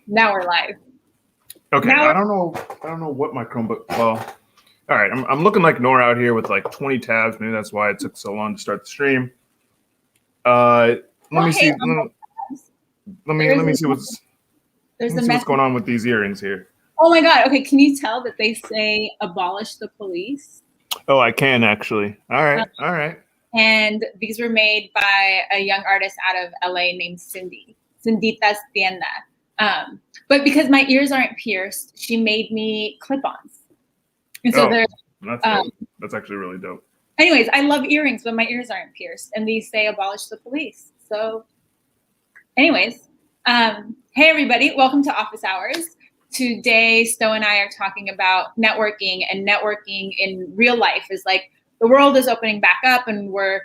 Now we're live. Okay, I don't know what my Chromebook. Well, all right, I'm looking like Nora out here with like 20 tabs. Maybe that's why it took so long to start the stream. Let me see. Let me see what's going on with these earrings here. Oh my God. Okay, can you tell that they say abolish the police? Oh, I can actually. All right. And these were made by a young artist out of LA named Cindita's Tienda. But because my ears aren't pierced, she made me clip-ons. And so that's actually really dope. Anyways, I love earrings, but my ears aren't pierced. And these say abolish the police. So anyways, hey everybody, welcome to Office Hours. Today, Sto and I are talking about networking, and networking in real life is like the world is opening back up and we're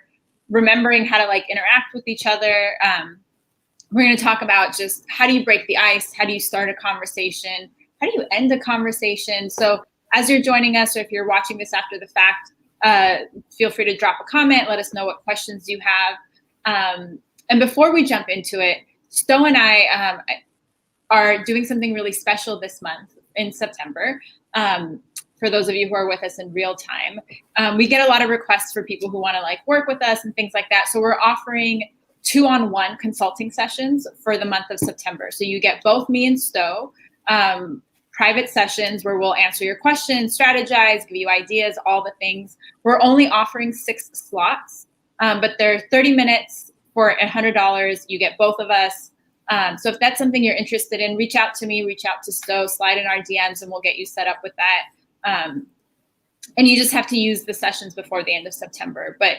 remembering how to like interact with each other. We're going to talk about just how do you break the ice? How do you start a conversation? How do you end a conversation? So as you're joining us, or if you're watching this after the fact, feel free to drop a comment. Let us know what questions you have. And before we jump into it, Sto and I are doing something really special this month in September. For those of you who are with us in real time, we get a lot of requests for people who want to like work with us and things like that. So we're offering 2-on-1 consulting sessions for the month of September. So you get both me and Sto, private sessions where we'll answer your questions, strategize, give you ideas, all the things. We're only offering 6 slots, but they're 30 minutes for $100. You get both of us. So if that's something you're interested in, reach out to me, reach out to Sto, slide in our DMs, and we'll get you set up with that. And you just have to use the sessions before the end of September. But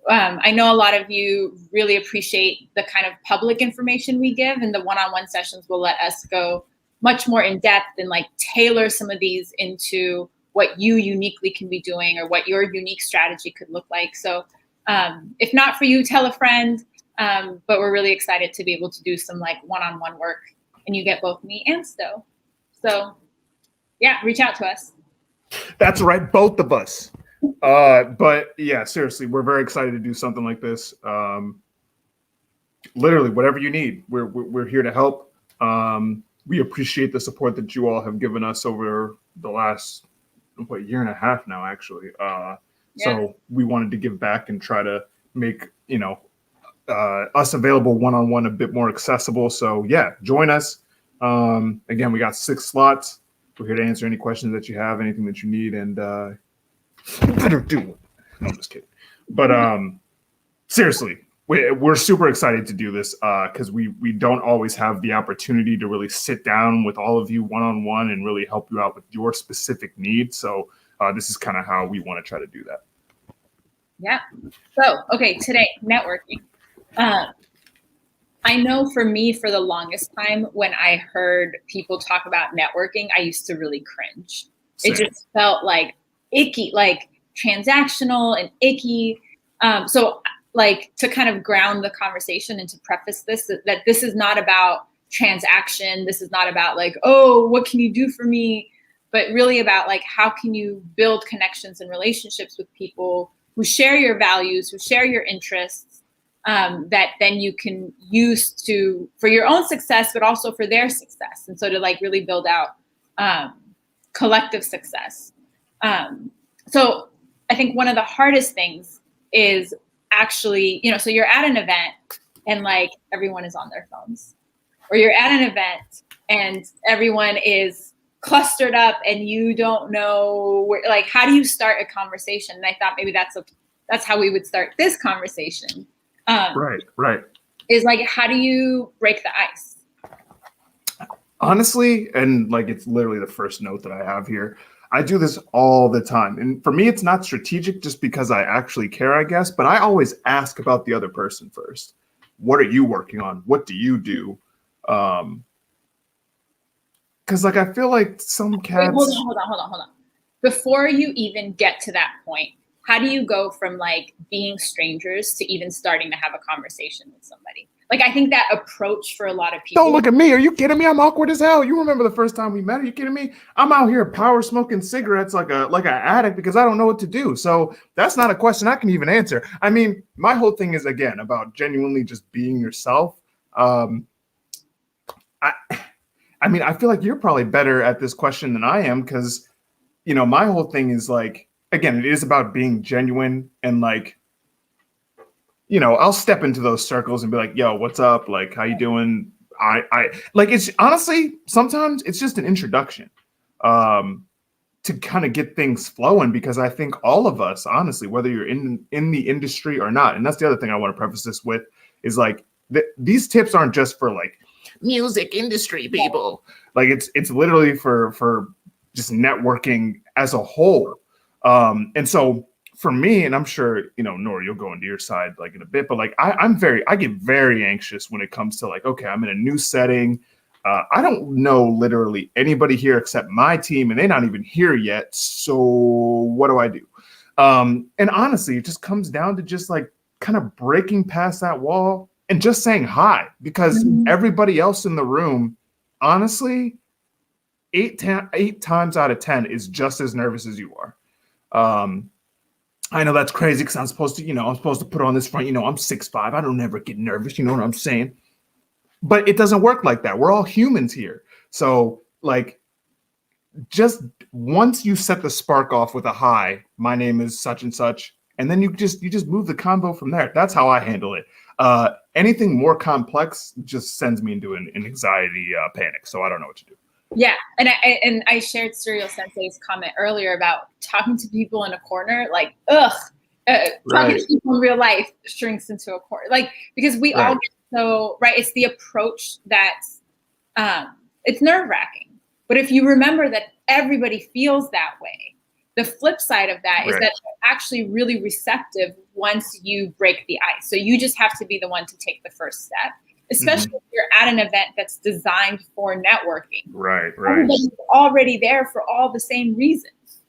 I know a lot of you really appreciate the kind of public information we give, and the one-on-one sessions will let us go much more in depth and like tailor some of these into what you uniquely can be doing or what your unique strategy could look like. So if not for you, tell a friend. But we're really excited to be able to do some like one-on-one work, and you get both me and Sto. So yeah, reach out to us. That's right, both of us. But yeah, seriously, we're very excited to do something like this. Literally, whatever you need, we're here to help. We appreciate the support that you all have given us over the last year and a half now, actually. So we wanted to give back and try to make us available one-on-one a bit more accessible. So yeah, join us. Again, we got 6 slots. We're here to answer any questions that you have, anything that you need, and better do it. No, I'm just kidding. But seriously, we're super excited to do this because we don't always have the opportunity to really sit down with all of you one-on-one and really help you out with your specific needs. So this is kind of how we want to try to do that. Yeah. So, okay, today, networking. I know for me, for the longest time, when I heard people talk about networking, I used to really cringe. Same. It just felt like icky, like transactional and icky. So like to kind of ground the conversation and to preface this, that this is not about transaction. This is not about like, oh, what can you do for me? But really about like, how can you build connections and relationships with people who share your values, who share your interests, that then you can use for your own success, but also for their success. And so to like really build out collective success. So I think one of the hardest things is actually, so you're at an event and like everyone is on their phones, or you're at an event and everyone is clustered up and you don't know where, like, how do you start a conversation? And I thought maybe that's how we would start this conversation. Right. Is like, how do you break the ice? Honestly, and like it's literally the first note that I have here, I do this all the time. And for me, it's not strategic just because I actually care, I guess, but I always ask about the other person first. What are you working on? What do you do? Because like, I feel like some cats... Wait, hold on. Before you even get to that point, how do you go from like being strangers to even starting to have a conversation with somebody? Like, I think that approach for a lot of people. Don't look at me. Are you kidding me? I'm awkward as hell. You remember the first time we met? Are you kidding me? I'm out here power smoking cigarettes like an addict because I don't know what to do. So that's not a question I can even answer. I mean, my whole thing is, again, about genuinely just being yourself. I mean, I feel like you're probably better at this question than I am because, my whole thing is like, again, it is about being genuine and like, I'll step into those circles and be like, yo, what's up? Like, how you doing? I like, it's honestly, sometimes it's just an introduction to kind of get things flowing, because I think all of us, honestly, whether you're in the industry or not, and that's the other thing I want to preface this with is like, these tips aren't just for like music industry people. Like it's literally for just networking as a whole. And so for me, and I'm sure, Nora, you'll go into your side like in a bit, but like I get very anxious when it comes to like, okay, I'm in a new setting. I don't know literally anybody here except my team, and they're not even here yet. So what do I do? And honestly, it just comes down to just like kind of breaking past that wall and just saying hi, because everybody else in the room, honestly, eight times out of 10 is just as nervous as you are. I know that's crazy because I'm supposed to put on this front, I'm 6'5". I don't ever get nervous. You know what I'm saying? But it doesn't work like that. We're all humans here. So like, just once you set the spark off with a hi, my name is such and such, and then you just move the convo from there. That's how I handle it. Anything more complex just sends me into an anxiety panic. So I don't know what to do. Yeah, and I shared Serial Sensei's comment earlier about talking to people in a corner, like talking to people in real life shrinks into a corner, like, because we all get so right. It's the approach that's it's nerve-wracking. But if you remember that everybody feels that way, the flip side of that is that they're actually really receptive once you break the ice. So you just have to be the one to take the first step, especially if you're at an event that's designed for networking. Right. Everybody's already there for all the same reasons.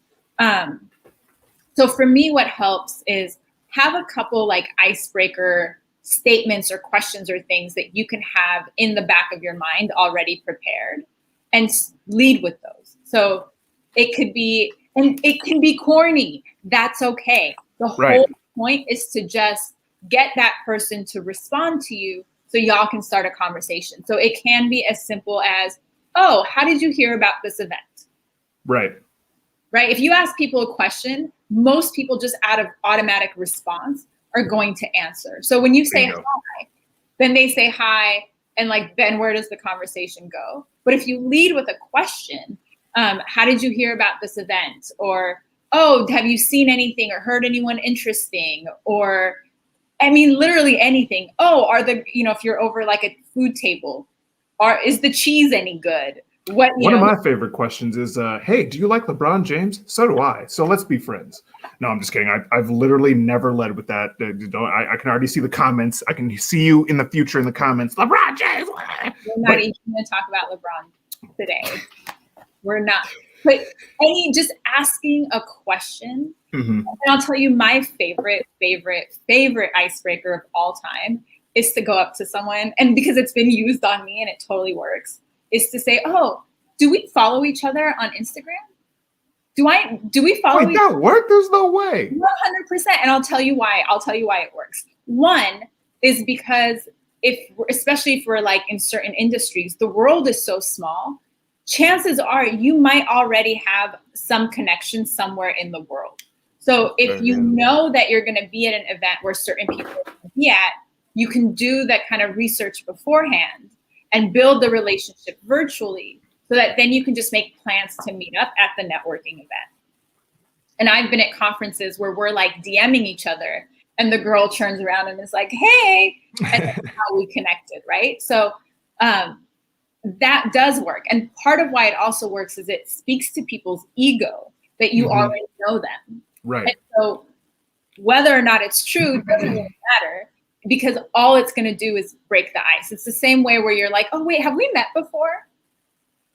So for me, what helps is have a couple like icebreaker statements or questions or things that you can have in the back of your mind already prepared, and lead with those. So it could be, and it can be corny. That's okay. The whole point is to just get that person to respond to you so y'all can start a conversation. So it can be as simple as, oh, how did you hear about this event? Right. If you ask people a question, most people just out of automatic response are going to answer. So when you say hi, then they say hi, and like, then where does the conversation go? But if you lead with a question, how did you hear about this event? Or, oh, have you seen anything or heard anyone interesting? Or, I mean, literally anything. Oh, if you're over like a food table, is the cheese any good? One of my favorite questions is, hey, do you like LeBron James? So do I. So let's be friends. No, I'm just kidding. I've literally never led with that. I can already see the comments. I can see you in the future in the comments. LeBron James. We're not even going to talk about LeBron today. We're not. But just asking a question. And I'll tell you my favorite icebreaker of all time is to go up to someone, and because it's been used on me and it totally works, is to say, oh, do we follow each other on Instagram? Do we follow? Wait, that worked? There's no way. 100%. And I'll tell you why. It works. One is because especially if we're like in certain industries, the world is so small. Chances are you might already have some connection somewhere in the world. So if you know that you're going to be at an event where certain people are going to be at, you can do that kind of research beforehand and build the relationship virtually, so that then you can just make plans to meet up at the networking event. And I've been at conferences where we're like DMing each other, and the girl turns around and is like, hey, and that's how we connected, right? So that does work. And part of why it also works is it speaks to people's ego that you already know them. Right. And so whether or not it's true doesn't really matter, because all it's going to do is break the ice. It's the same way where you're like, oh, wait, have we met before?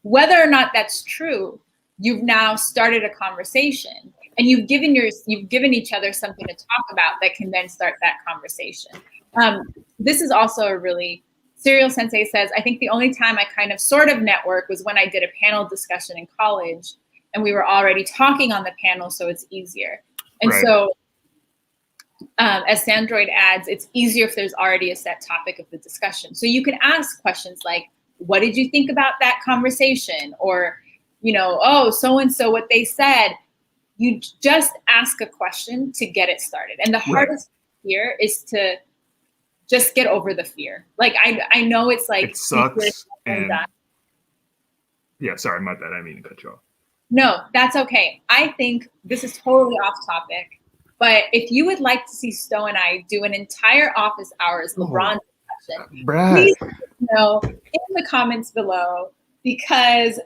Whether or not that's true, you've now started a conversation, and you've given each other something to talk about that can then start that conversation. This is also a really, Serial Sensei says, I think the only time I kind of sort of network was when I did a panel discussion in college, and we were already talking on the panel, so it's easier. And so as Sandroid adds, it's easier if there's already a set topic of the discussion. So you can ask questions like, what did you think about that conversation? Or, oh, so-and-so, what they said. You just ask a question to get it started. And the hardest here is to just get over the fear. Like, I know it's like, it sucks. And yeah, sorry, my bad. I didn't mean to cut you off. No, that's okay. I think this is totally off topic, but if you would like to see Sto and I do an entire office hours LeBron discussion, please let me know in the comments below, because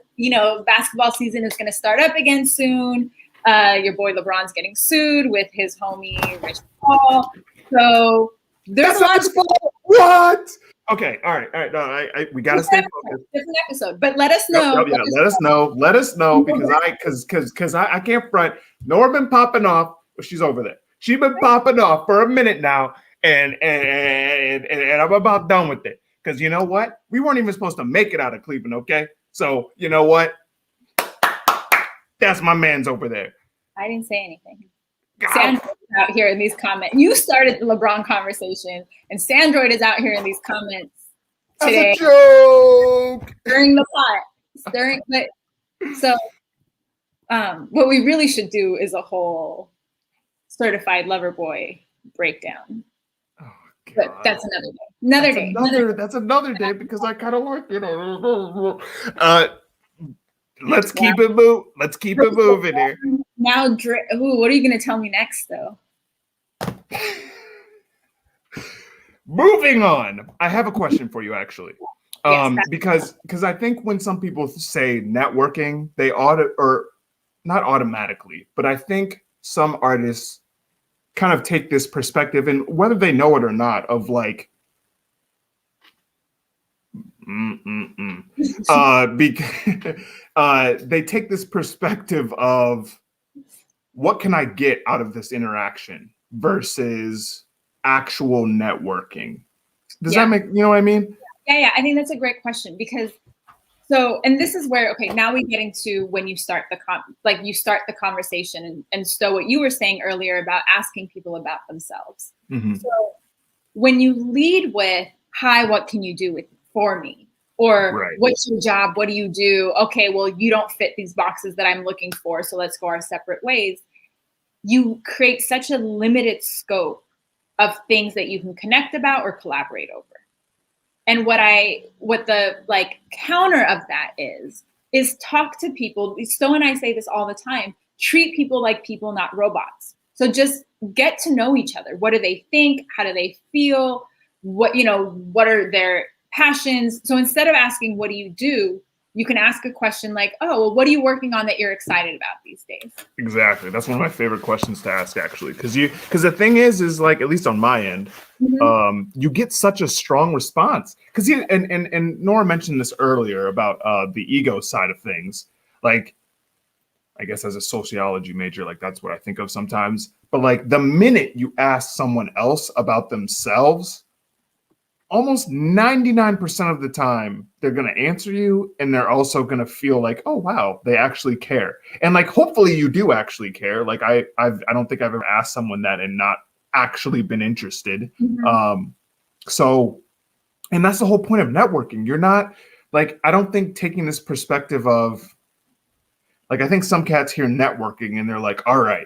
basketball season is going to start up again soon. Your boy LeBron's getting sued with his homie Rich Paul, so there's lots of what. Okay, all right. No, we gotta stay focused. Different episode, but let us know. Yeah, let us know because I can't front. Nora been popping off. Well, she's over there. She's been popping off for a minute now, and I'm about done with it. Because you know what? We weren't even supposed to make it out of Cleveland, okay? So you know what? That's my man's over there. I didn't say anything. Sandroid is out here in these comments. You started the LeBron conversation, and Sandroid is out here in these comments today. That's a joke. Stirring the pot. So what we really should do is a whole certified lover boy breakdown. Oh, God. But that's another day. That's another day because I kind of like it. Let's keep it moving here. Now, what are you going to tell me next, though? Moving on. I have a question for you, actually. Because I think when some people say networking, they or not automatically, but I think some artists kind of take this perspective, and whether they know it or not, of like, they take this perspective of what can I get out of this interaction versus actual networking. Does that make, you know what I mean? Yeah. I think that's a great question because and this is where, okay, now we get into when you start the conversation and Sto, what you were saying earlier about asking people about themselves. Mm-hmm. So when you lead with, hi, what can you do for me? Or what's your job? What do you do? Okay, well, you don't fit these boxes that I'm looking for, so let's go our separate ways. You create such a limited scope of things that you can connect about or collaborate over. And what the counter of that is talk to people. Sto and I say this all the time, treat people like people, not robots. So just get to know each other. What do they think? How do they feel? What are their passions? So instead of asking, what do you do? You can ask a question like, oh, well, what are you working on that you're excited about these days? Exactly. That's one of my favorite questions to ask, actually. Because the thing is like, at least on my end, you get such a strong response. Because and Nora mentioned this earlier about the ego side of things. Like, I guess as a sociology major, like that's what I think of sometimes. But like the minute you ask someone else about themselves, almost 99% of the time, they're going to answer you, and they're also going to feel like, oh, wow, they actually care. And like, hopefully you do actually care. Like I don't think I've ever asked someone that and not actually been interested. Mm-hmm. And that's the whole point of networking. You're not like, I don't think taking this perspective of like, I think some cats hear networking and they're like, all right,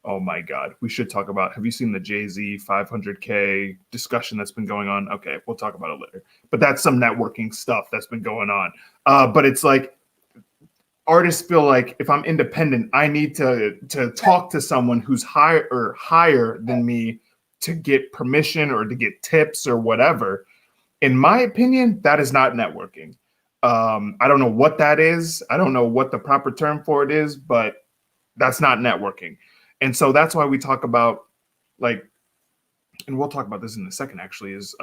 oh my God, we should talk about, have you seen the Jay-Z 500K discussion that's been going on? Okay, we'll talk about it later. But that's some networking stuff that's been going on. But it's like, artists feel like if I'm independent, I need to talk to someone who's higher than me to get permission or to get tips or whatever. In my opinion, that is not networking. I don't know what that is. I don't know what the proper term for it is, but that's not networking. And so that's why we talk about like, and we'll talk about this in a second, actually, is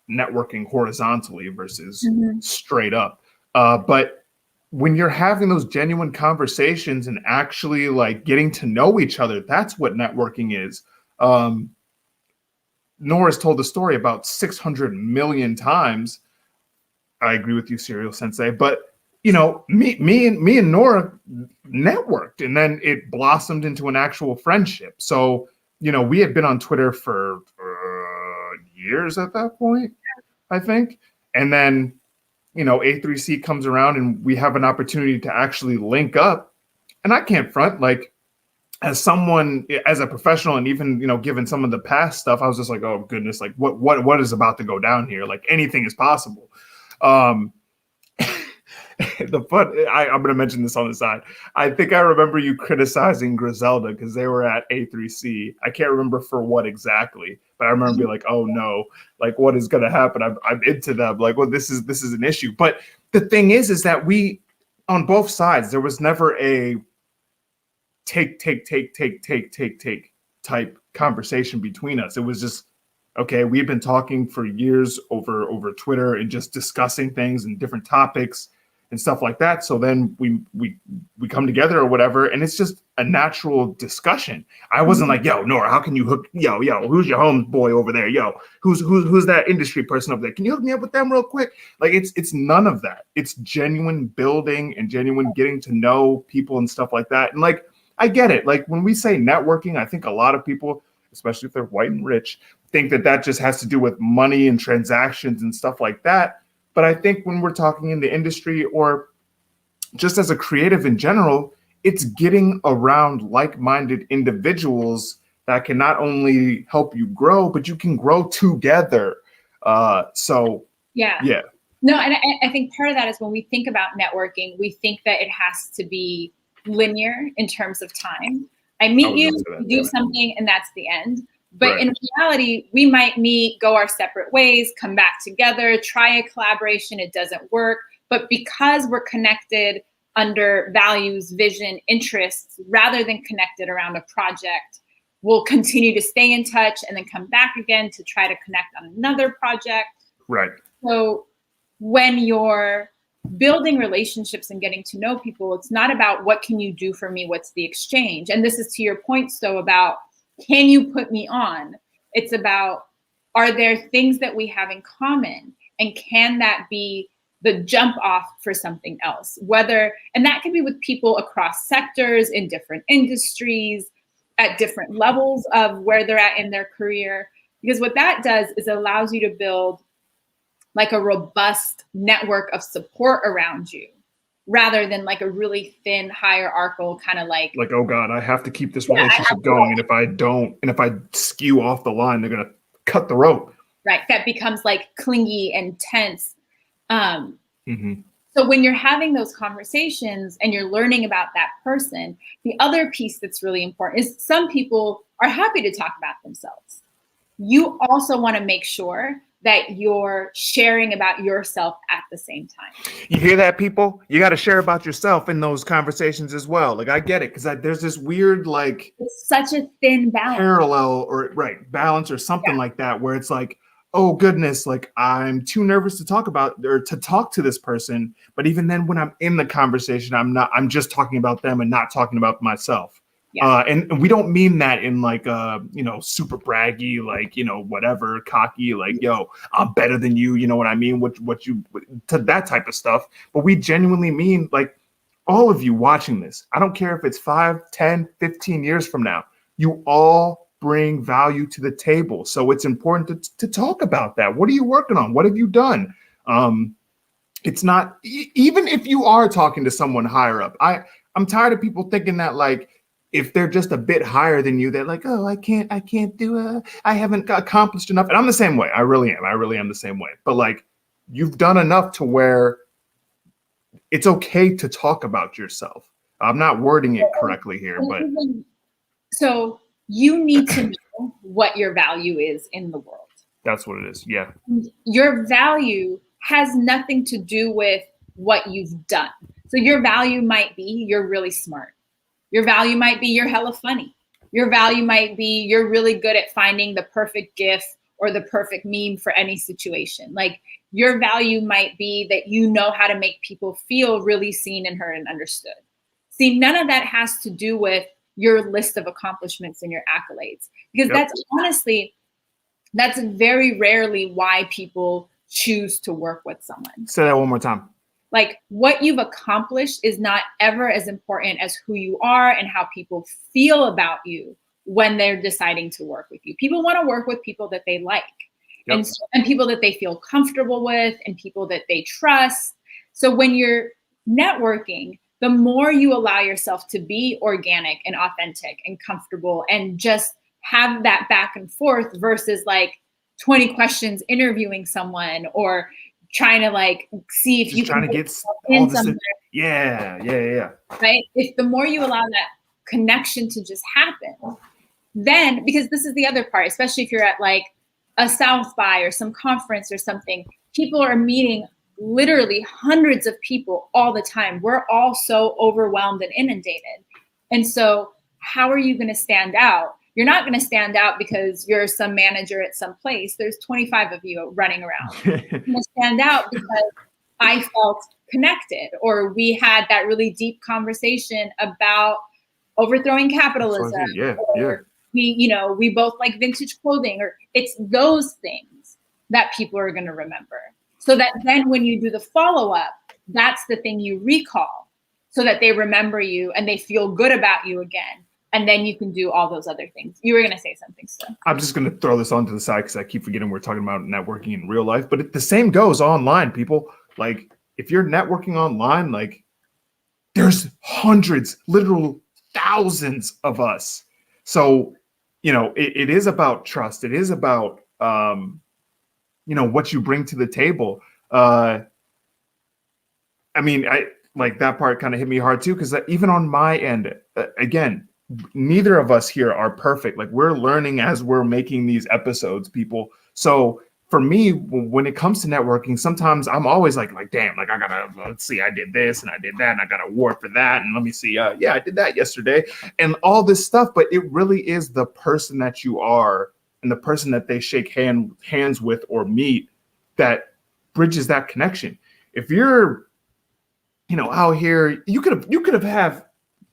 networking horizontally versus straight up. But when you're having those genuine conversations and actually like getting to know each other, that's what networking is. Nora's told the story about 600 million times. I agree with you, Serial Sensei, but me and Nora networked, and then it blossomed into an actual friendship. So, we had been on Twitter for years at that point, I think. And then, A3C comes around and we have an opportunity to actually link up. And I can't front, like, as someone, as a professional, and even, given some of the past stuff, I was just like, oh goodness, like what is about to go down here? Like anything is possible. I'm going to mention this on the side. I think I remember you criticizing Griselda because they were at A3C. I can't remember for what exactly, but I remember being like, oh no, like what is going to happen? I'm into them. Like, well, this is an issue. But the thing is that we, on both sides, there was never a take type conversation between us. It was just, okay, we've been talking for years over Twitter and just discussing things and different topics and stuff like that. So then we come together or whatever, and it's just a natural discussion. I wasn't like, yo, Nora, how can you hook, yo, who's your homeboy over there? Yo, who's that industry person over there? Can you hook me up with them real quick? Like it's none of that. It's genuine building and genuine getting to know people and stuff like that. And like, I get it. Like when we say networking, I think a lot of people, especially if they're white and rich, think that just has to do with money and transactions and stuff like that. But I think when we're talking in the industry or just as a creative in general, it's getting around like-minded individuals that can not only help you grow, but you can grow together. Yeah. No, and I think part of that is when we think about networking, we think that it has to be linear in terms of time. I meet you, do something, and that's the end. But in reality, we might meet, go our separate ways, come back together, try a collaboration, it doesn't work. But because we're connected under values, vision, interests, rather than connected around a project, we'll continue to stay in touch and then come back again to try to connect on another project. Right. So when you're building relationships and getting to know people, it's not about what can you do for me, what's the exchange. And this is to your point, Sto, about can you put me on? It's about, are there things that we have in common? And can that be the jump off for something else? And that can be with people across sectors, in different industries, at different levels of where they're at in their career. Because what that does is it allows you to build like a robust network of support around you, rather than like a really thin hierarchical kind of like, oh God, I have to keep this relationship going. And if I don't, and if I skew off the line, they're going to cut the rope. Right. That becomes like clingy and tense. So when you're having those conversations and you're learning about that person, the other piece that's really important is some people are happy to talk about themselves. You also want to make sure that you're sharing about yourself at the same time. You hear that, people? You got to share about yourself in those conversations as well. Like I get it, because there's this weird like it's such a thin balance, parallel or balance or something like that, where it's like, oh goodness, like I'm too nervous to talk about or to talk to this person. But even then, when I'm in the conversation, I'm just talking about them and not talking about myself. And we don't mean that in like super braggy, like whatever, cocky, like yo, I'm better than you, you know what I mean, what you to that type of stuff. But we genuinely mean like all of you watching this, I don't care if it's 5, 10, 15 years from now, you all bring value to the table. So it's important to talk about that. What are you working on? What have you done? It's not, even if you are talking to someone higher up, I'm tired of people thinking that like, if they're just a bit higher than you, they're like, oh, I can't do it. I haven't accomplished enough. And I'm the same way. I really am the same way. But like, you've done enough to where it's okay to talk about yourself. I'm not wording it correctly here, but. So you need to know what your value is in the world. That's what it is. Yeah. Your value has nothing to do with what you've done. So your value might be you're really smart. Your value might be you're hella funny. Your value might be you're really good at finding the perfect GIF or the perfect meme for any situation. Like your value might be that you know how to make people feel really seen and heard and understood. See, none of that has to do with your list of accomplishments and your accolades, because that's very rarely why people choose to work with someone. Say that one more time. Like what you've accomplished is not ever as important as who you are and how people feel about you when they're deciding to work with you. People want to work with people that they like. Yep. And people that they feel comfortable with and people that they trust. So when you're networking, the more you allow yourself to be organic and authentic and comfortable and just have that back and forth versus like 20 questions interviewing someone or trying to like see if Just you trying can to get in all this. somewhere, Yeah. right? If the more you allow that connection to just happen, then, because this is the other part, especially if you're at like a South by or some conference or something, people are meeting literally hundreds of people all the time. We're all so overwhelmed and inundated. And so how are you going to stand out? You're not going to stand out because you're some manager at some place. There's 25 of you running around. You're going to stand out because I felt connected, or we had that really deep conversation about overthrowing capitalism. Yeah. We both like vintage clothing, or it's those things that people are going to remember. So that then when you do the follow-up, that's the thing you recall so that they remember you and they feel good about you again. And then you can do all those other things. You were going to say something, Sto. I'm just going to throw this onto the side because I keep forgetting we're talking about networking in real life, but the same goes online, people. Like if you're networking online, like there's hundreds, literal thousands of us. So, it is about trust. It is about, what you bring to the table. I like that part kind of hit me hard too, because even on my end, again, neither of us here are perfect. Like we're learning as we're making these episodes, people. So for me, when it comes to networking, sometimes I'm always like, damn, like I gotta, let's see, I did this and I did that and I got an award for that. And let me see, I did that yesterday and all this stuff. But it really is the person that you are and the person that they shake hands with or meet that bridges that connection. If you're, out here, you could have had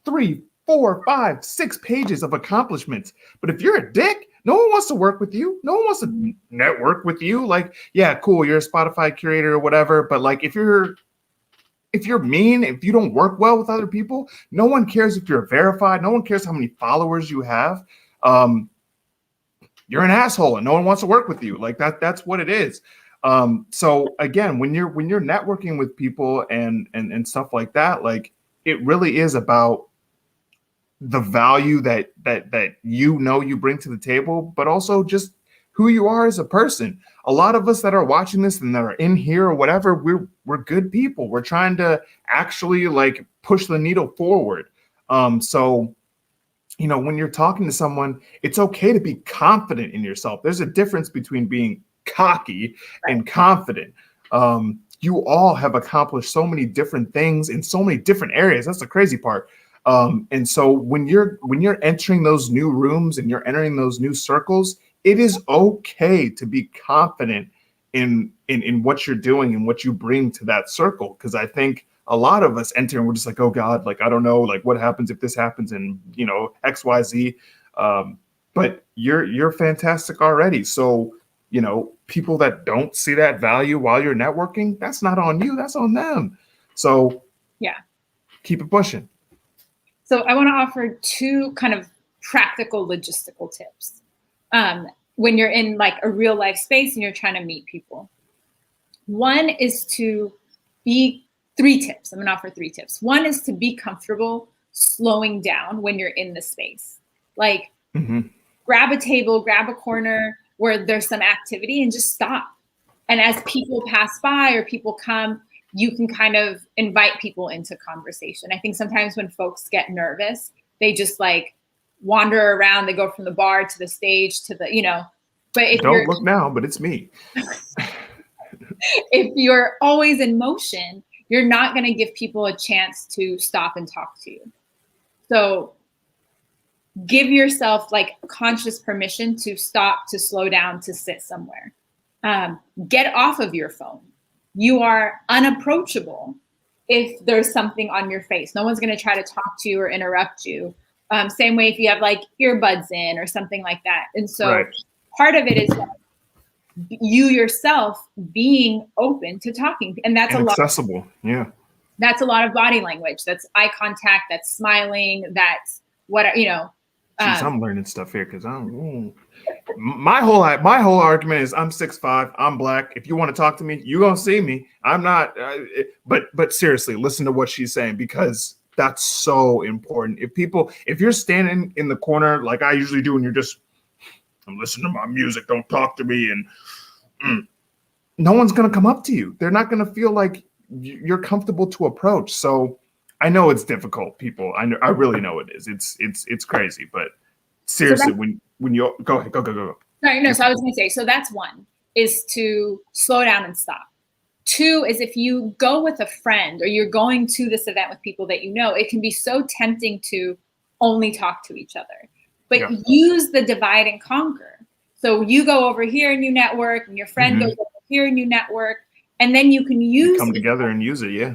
3, 4, 5, 6 pages of accomplishments. But if you're a dick, no one wants to work with you. No one wants to network with you. Like, yeah, cool, you're a Spotify curator or whatever. But like, if you're mean, if you don't work well with other people, no one cares if you're verified. No one cares how many followers you have. You're an asshole and no one wants to work with you. Like that's what it is. So again, when you're networking with people and stuff like that, like it really is about the value that you bring to the table, but also just who you are as a person. A lot of us that are watching this and that are in here or whatever, we're good people. We're trying to actually like push the needle forward. So when you're talking to someone, it's okay to be confident in yourself. There's a difference between being cocky and confident. You all have accomplished so many different things in so many different areas. That's the crazy part. And so when you're entering those new rooms and you're entering those new circles, it is okay to be confident in what you're doing and what you bring to that circle. Because I think a lot of us enter and we're just like, oh God, like I don't know, like what happens if this happens and XYZ. But you're fantastic already. So people that don't see that value while you're networking, that's not on you, that's on them. So yeah, keep it pushing. So I want to offer 2 kind of practical logistical tips when you're in like a real life space and you're trying to meet people. One is to be 3 tips. I'm going to offer 3 tips. One is to be comfortable slowing down when you're in the space. Like grab a table, grab a corner where there's some activity and just stop. And as people pass by or people come, you can kind of invite people into conversation. I think sometimes when folks get nervous, they just like wander around. They go from the bar to the stage to the, but if don't look now, but it's me. If you're always in motion, you're not going to give people a chance to stop and talk to you. So give yourself like conscious permission to stop, to slow down, to sit somewhere. Get off of your phone. You are unapproachable if there's something on your face. No one's going to try to talk to you or interrupt you. Same way if you have like earbuds in or something like that. And so part of it is you yourself being open to talking. And that's accessible. Yeah. That's a lot of body language. That's eye contact. That's smiling. That's what, Jeez, I'm learning stuff here because I'm. my whole argument is I'm 6'5", I'm black. If you want to talk to me, you gonna see me. I'm not. But seriously, listen to what she's saying, because that's so important. If you're standing in the corner like I usually do, and I'm listening to my music, don't talk to me, and no one's gonna come up to you. They're not gonna feel like you're comfortable to approach. So I know it's difficult, people. I really know it is. It's crazy, but seriously, when you go ahead, go. Sorry, no. So I was going to say, so that's one, is to slow down and stop. Two is if you go with a friend or you're going to this event with people that you know, it can be so tempting to only talk to each other. But use the divide and conquer. So you go over here and you network, and your friend goes over here and you network, and then you can come together and use it. Yeah.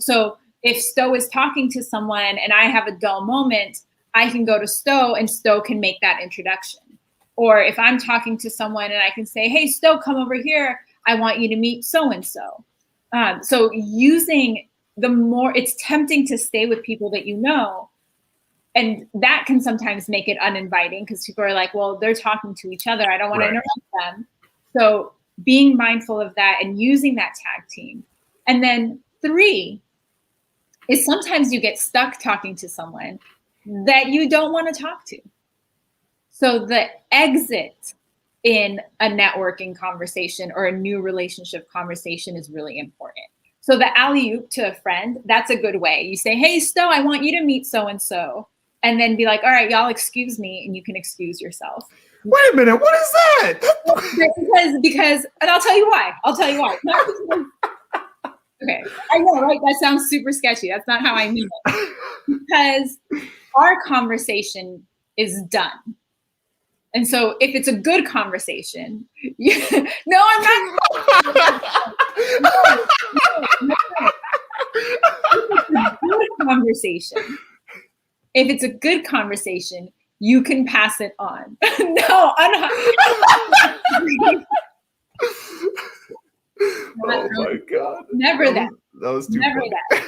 So if Sto is talking to someone and I have a dull moment, I can go to Sto and Sto can make that introduction. Or if I'm talking to someone and I can say, hey, Sto, come over here. I want you to meet so-and-so. So using it's tempting to stay with people that you know. And that can sometimes make it uninviting because people are like, well, they're talking to each other. I don't want to interrupt them. So being mindful of that and using that tag team. And then 3 is sometimes you get stuck talking to someone that you don't want to talk to. So the exit in a networking conversation or a new relationship conversation is really important. So the alley-oop to a friend, that's a good way. You say, hey, Sto, I want you to meet so-and-so. And then be like, all right, y'all excuse me, and you can excuse yourself. Wait a minute, what is that? because, and I'll tell you why. Not because, okay, I know, right? That sounds super sketchy. That's not how I mean it. Because our conversation is done. And so if it's a good conversation, no, I'm not. If it's a good conversation, you can pass it on. No, oh my God. Never that. That was too funny. That.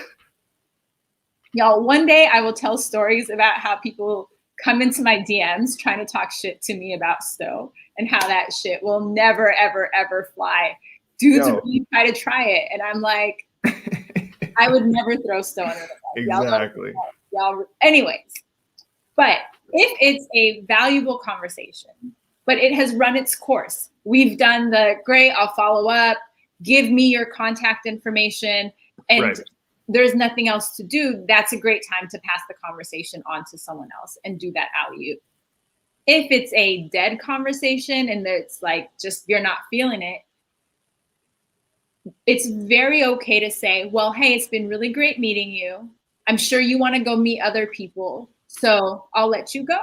Y'all, one day I will tell stories about how people come into my DMs trying to talk shit to me about Sto and how that shit will never, ever, ever fly. Dudes really try it. And I'm like, I would never throw Sto under the bus. Exactly. Y'all, anyways, but if it's a valuable conversation, but it has run its course, we've done the great, I'll follow up, give me your contact information, and there's nothing else to do, that's a great time to pass the conversation on to someone else and do that alley-oop. If it's a dead conversation and it's like just you're not feeling it, it's very okay to say, well, hey, it's been really great meeting you. I'm sure you want to go meet other people, so I'll let you go.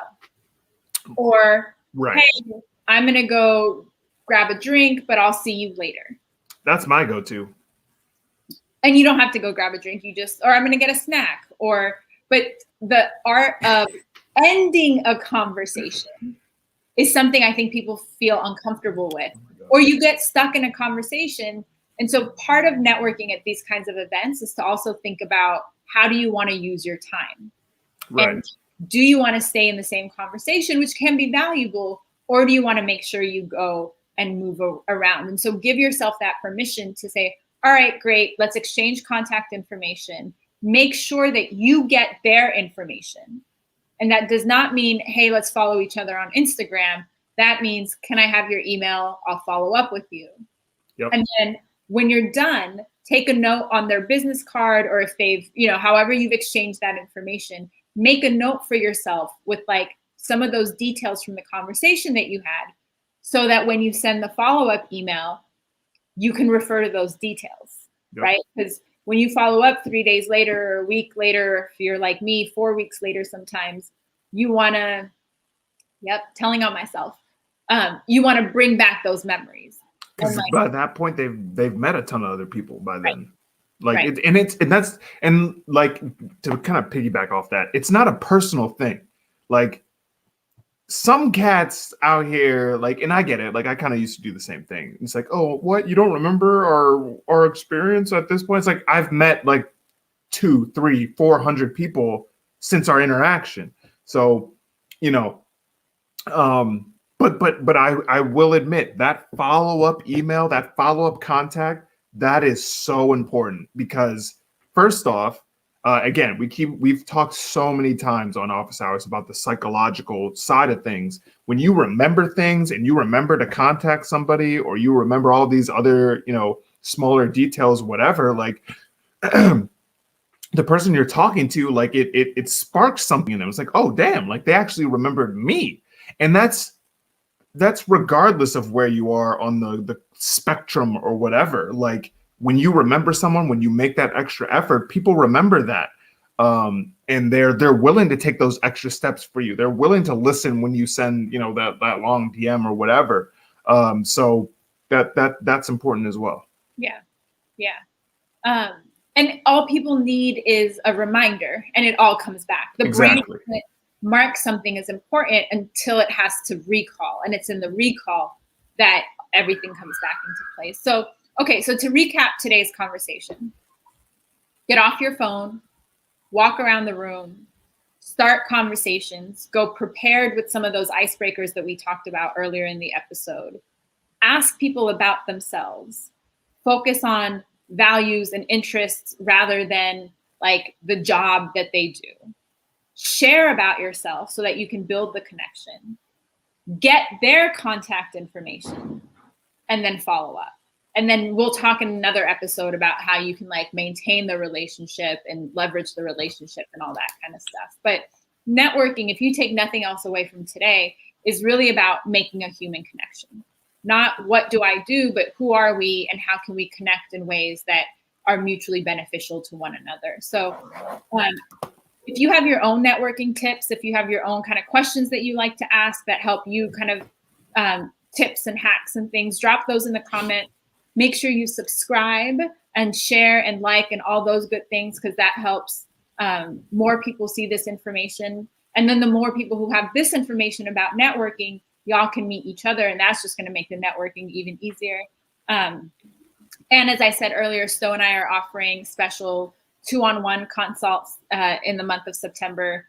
Or, hey, I'm going to go grab a drink, but I'll see you later. That's my go-to. And you don't have to go grab a drink. Or I'm going to get a snack. But the art of ending a conversation is something I think people feel uncomfortable with. Or you get stuck in a conversation. And so part of networking at these kinds of events is to also think about, how do you want to use your time? And do you want to stay in the same conversation, which can be valuable, or do you want to make sure you go and move around? And so give yourself that permission to say, all right, great, let's exchange contact information. Make sure that you get their information. And that does not mean, hey, let's follow each other on Instagram. That means, can I have your email? I'll follow up with you. And then when you're done, take a note on their business card, or if they've, however you've exchanged that information, make a note for yourself with like some of those details from the conversation that you had, so that when you send the follow-up email, you can refer to those details, right? Because when you follow up 3 days later or a week later, if you're like me, 4 weeks later, sometimes you want to, telling on myself, you want to bring back those memories. Because by that point, they've met a ton of other people by then. And like to kind of piggyback off that, it's not a personal thing. Like some cats out here, like, and I get it. Like I kind of used to do the same thing. It's like, oh, what? You don't remember our experience at this point? It's like I've met like 200, 300, 400 people since our interaction. So, But I will admit that follow-up email, that follow-up contact, that is so important because first off, again, we've talked so many times on office hours about the psychological side of things. When you remember things and you remember to contact somebody, or you remember all these other, smaller details, whatever, like the person you're talking to, like it sparks something in them. It's like, oh damn, like they actually remembered me. And that's regardless of where you are on the spectrum or whatever. Like when you remember someone, when you make that extra effort, people remember that. And they're willing to take those extra steps for you. They're willing to listen when you send, that long DM or whatever. So that's important as well. Yeah. Yeah. And all people need is a reminder, and it all comes back. The brain doesn't mark something as important until it has to recall, and it's in the recall that everything comes back into place. So, okay, so to recap today's conversation, get off your phone, walk around the room, start conversations, go prepared with some of those icebreakers that we talked about earlier in the episode. Ask people about themselves. Focus on values and interests rather than like the job that they do. Share about yourself so that you can build the connection. Get their contact information and then follow up. And then we'll talk in another episode about how you can like maintain the relationship and leverage the relationship and all that kind of stuff. But networking, if you take nothing else away from today, is really about making a human connection. Not what do I do, but who are we and how can we connect in ways that are mutually beneficial to one another. So if you have your own networking tips, if you have your own kind of questions that you like to ask that help you kind of tips and hacks and things, drop those in the comments. Make sure you subscribe and share and like and all those good things, because that helps more people see this information. And then the more people who have this information about networking, y'all can meet each other, and that's just going to make the networking even easier. And as I said earlier, Sto and I are offering special 2-on-1 consults in the month of September.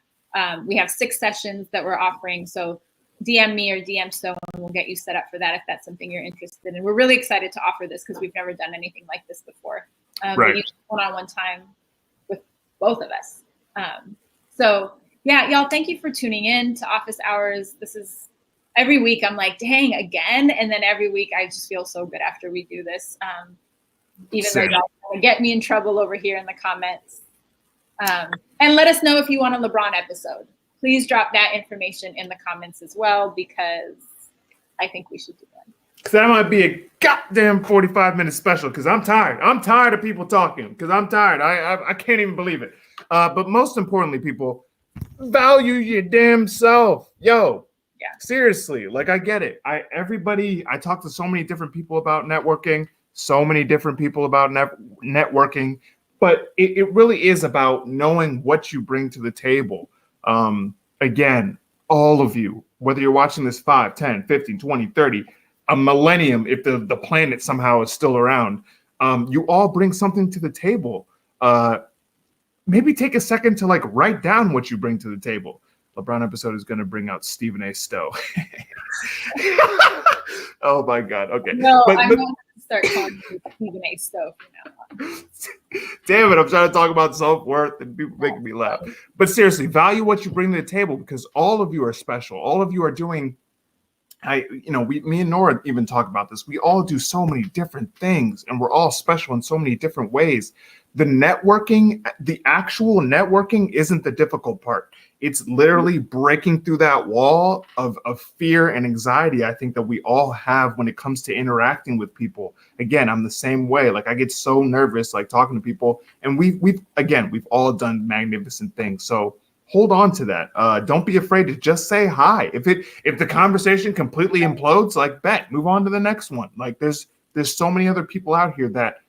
We have 6 sessions that we're offering. So DM me or DM Sto and we'll get you set up for that if that's something you're interested in. We're really excited to offer this because we've never done anything like this before. Right. We one-on-one time with both of us. So yeah, y'all, thank you for tuning in to Office Hours. This is every week I'm like, dang, again. And then every week I just feel so good after we do this. Even though y'all get me in trouble over here in the comments. And let us know if you want a LeBron episode. Please drop that information in the comments as well, because I think we should do one. Because that might be a goddamn 45-minute special, because I'm tired. I'm tired of people talking, because I'm tired. I can't even believe it. But most importantly, people, value your damn self. Yo. Yeah. Seriously, like I get it. I talk to so many different people about networking, networking, but it really is about knowing what you bring to the table. Again, all of you, whether you're watching this 5, 10, 15, 20, 30, a millennium, if the planet somehow is still around, you all bring something to the table. Maybe take a second to like write down what you bring to the table. LeBron episode is going to bring out Stephen A. Sto. Oh my God. Okay. No, I'm going to start calling you Stephen A. Sto from now on. Damn it. I'm trying to talk about self-worth and people making me laugh. But seriously, value what you bring to the table, because all of you are special. All of you are doing, me and Nora even talk about this. We all do so many different things, and we're all special in so many different ways. The actual networking isn't the difficult part. It's literally breaking through that wall of fear and anxiety, I think, that we all have when it comes to interacting with people. Again, I'm the same way. Like I get so nervous, like talking to people, and we've all done magnificent things. So hold on to that. Don't be afraid to just say hi. If the conversation completely implodes, like move on to the next one. Like there's so many other people out here that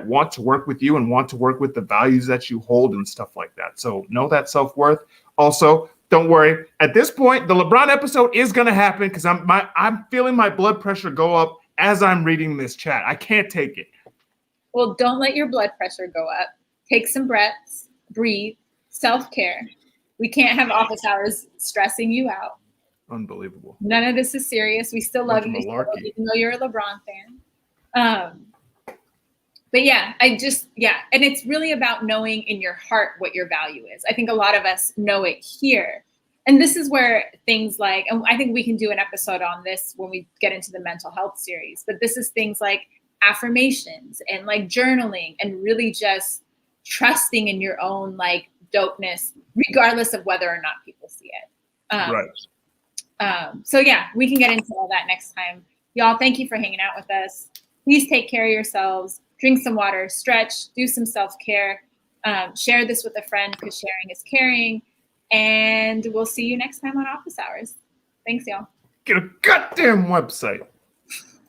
want to work with you and want to work with the values that you hold and stuff like that. So know that self-worth. Also, don't worry. At this point, the LeBron episode is going to happen because I'm feeling my blood pressure go up as I'm reading this chat. I can't take it. Well, don't let your blood pressure go up. Take some breaths, breathe, self-care. We can't have office hours stressing you out. Unbelievable. None of this is serious. We still love Bunch you, of malarkey. even though you're a LeBron fan. But yeah, and it's really about knowing in your heart what your value is. I think a lot of us know it here. And this is where things like, and I think we can do an episode on this when we get into the mental health series, but this is things like affirmations and like journaling and really just trusting in your own like dopeness, regardless of whether or not people see it. Right. So yeah, we can get into all that next time. Y'all, thank you for hanging out with us. Please take care of yourselves. Drink some water, stretch, do some self-care. Share this with a friend because sharing is caring. And we'll see you next time on Office Hours. Thanks, y'all. Get a goddamn website.